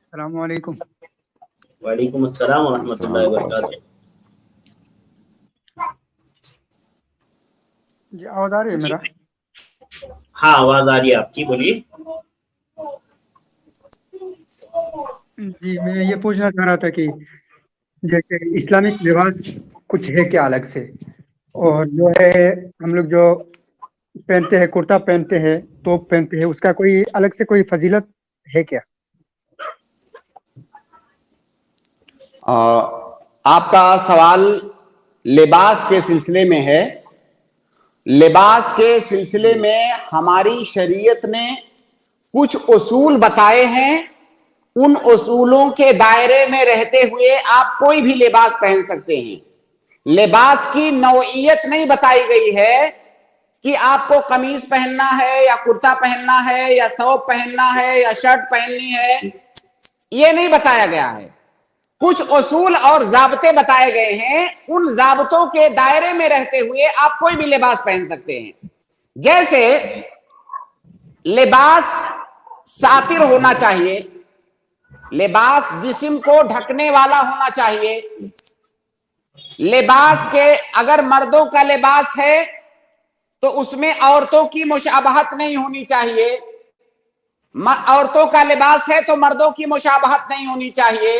السلام علیکم۔ وعلیکم السلام ورحمۃ اللہ وبرکاتہ۔ جی آواز آ رہی ہے میرا؟ ہاں آواز آ رہی ہے آپ کی، بولیے۔ جی میں یہ پوچھنا چاہ رہا تھا کہ جیسے اسلامک لباس کچھ ہے کیا الگ سے، اور جو ہے ہم لوگ جو پہنتے ہیں کرتا پہنتے ہیں توپ پہنتے ہیں، اس کا کوئی الگ سے کوئی فضیلت ہے کیا؟ آپ کا سوال لباس کے سلسلے میں ہے۔ لباس کے سلسلے میں ہماری شریعت نے کچھ اصول بتائے ہیں، ان اصولوں کے دائرے میں رہتے ہوئے آپ کوئی بھی لباس پہن سکتے ہیں۔ لباس کی نوعیت نہیں بتائی گئی ہے کہ آپ کو قمیص پہننا ہے یا کرتا پہننا ہے یا ثوب پہننا ہے یا شرٹ پہننی ہے، یہ نہیں بتایا گیا ہے۔ کچھ اصول اور ضابطے بتائے گئے ہیں، ان ضابطوں کے دائرے میں رہتے ہوئے آپ کوئی بھی لباس پہن سکتے ہیں۔ جیسے لباس ساتر ہونا چاہیے، لباس جسم کو ڈھکنے والا ہونا چاہیے۔ لباس کے اگر مردوں کا لباس ہے تو اس میں عورتوں کی مشابہت نہیں ہونی چاہیے، عورتوں کا لباس ہے تو مردوں کی مشابہت نہیں ہونی چاہیے۔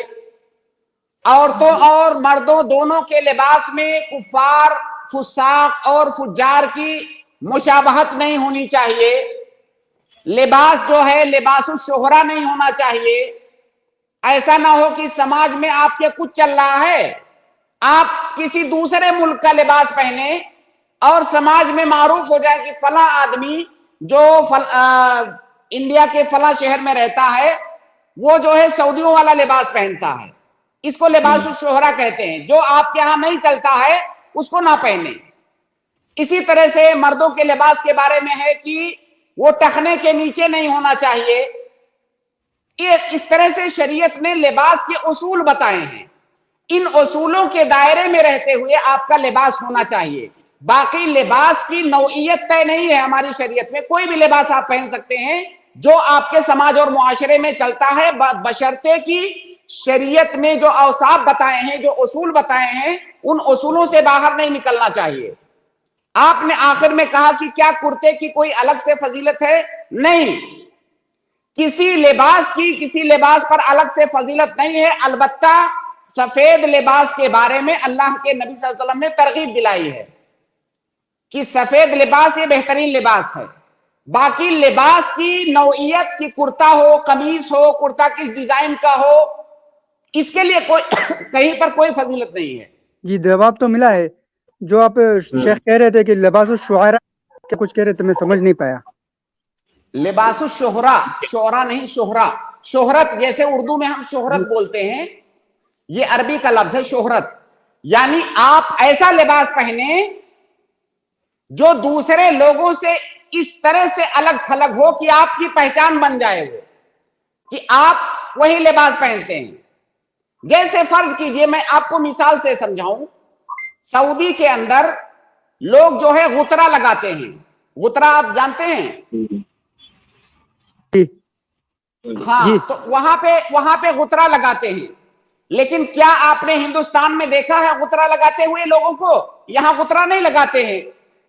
عورتوں اور مردوں دونوں کے لباس میں کفار، فساق اور فجار کی مشابہت نہیں ہونی چاہیے۔ لباس جو ہے لباس الشہرہ نہیں ہونا چاہیے۔ ایسا نہ ہو کہ سماج میں آپ کے کچھ چل رہا ہے، آپ کسی دوسرے ملک کا لباس پہنے اور سماج میں معروف ہو جائے کہ فلاں آدمی جو انڈیا کے فلاں شہر میں رہتا ہے وہ جو ہے سعودیوں والا لباس پہنتا ہے، اس کو لباس الشہرہ کہتے ہیں۔ جو آپ کے ہاں نہیں چلتا ہے اس کو نہ پہنے۔ اسی طرح سے مردوں کے لباس کے بارے میں ہے کہ وہ ٹخنے کے نیچے نہیں ہونا چاہیے۔ اس طرح سے شریعت نے لباس کے اصول بتائے ہیں، ان اصولوں کے دائرے میں رہتے ہوئے آپ کا لباس ہونا چاہیے۔ باقی لباس کی نوعیت طے نہیں ہے ہماری شریعت میں، کوئی بھی لباس آپ پہن سکتے ہیں جو آپ کے سماج اور معاشرے میں چلتا ہے، بشرطے کی شریعت نے جو اوصاف بتائے ہیں، جو اصول بتائے ہیں، ان اصولوں سے باہر نہیں نکلنا چاہیے۔ آپ نے آخر میں کہا کہ کیا کرتے کی کوئی الگ سے فضیلت ہے؟ نہیں، کسی لباس پر الگ سے فضیلت نہیں ہے۔ البتہ سفید لباس کے بارے میں اللہ کے نبی صلی اللہ علیہ وسلم نے ترغیب دلائی ہے کہ سفید لباس یہ بہترین لباس ہے۔ باقی لباس کی نوعیت کی کرتا ہو، قمیص ہو، کرتا کس ڈیزائن کا ہو، اس کے لیے کوئی کہیں پر کوئی فضیلت نہیں ہے۔ جی جواب تو ملا ہے۔ جو آپ شیخ کہہ رہے تھے کہ لباس الشعراء کیا کچھ کہہ رہے تھے، میں سمجھ نہیں پایا۔ لباس الشہرہ، شعرا نہیں شہرہ، شہرت جیسے اردو میں ہم شہرت بولتے ہیں، یہ عربی کا لفظ ہے شہرت، یعنی آپ ایسا لباس پہنے جو دوسرے لوگوں سے اس طرح سے الگ تھلگ ہو کہ آپ کی پہچان بن جائے وہ کہ آپ وہی لباس پہنتے ہیں۔ جیسے فرض کیجئے، میں آپ کو مثال سے سمجھاؤں، سعودی کے اندر لوگ جو ہے غترہ لگاتے ہیں۔ غترہ آپ جانتے ہیں؟ ہاں، تو وہاں پہ غترہ لگاتے ہیں، لیکن کیا آپ نے ہندوستان میں دیکھا ہے غترہ لگاتے ہوئے لوگوں کو؟ یہاں غترہ نہیں لگاتے ہیں۔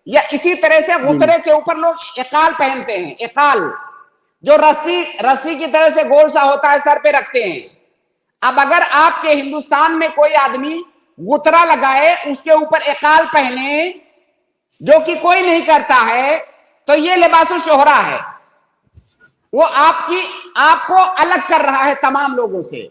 یا اسی طرح سے غترے کے اوپر لوگ اقال پہنتے ہیں، اقال جو رسی کی طرح سے گول سا ہوتا ہے، سر پہ رکھتے ہیں۔ اب اگر آپ کے ہندوستان میں کوئی آدمی غترہ لگائے، اس کے اوپر اقال پہنے جو کہ کوئی نہیں کرتا ہے، تو یہ لباس الشہرہ ہے۔ وہ آپ کو الگ کر رہا ہے تمام لوگوں سے۔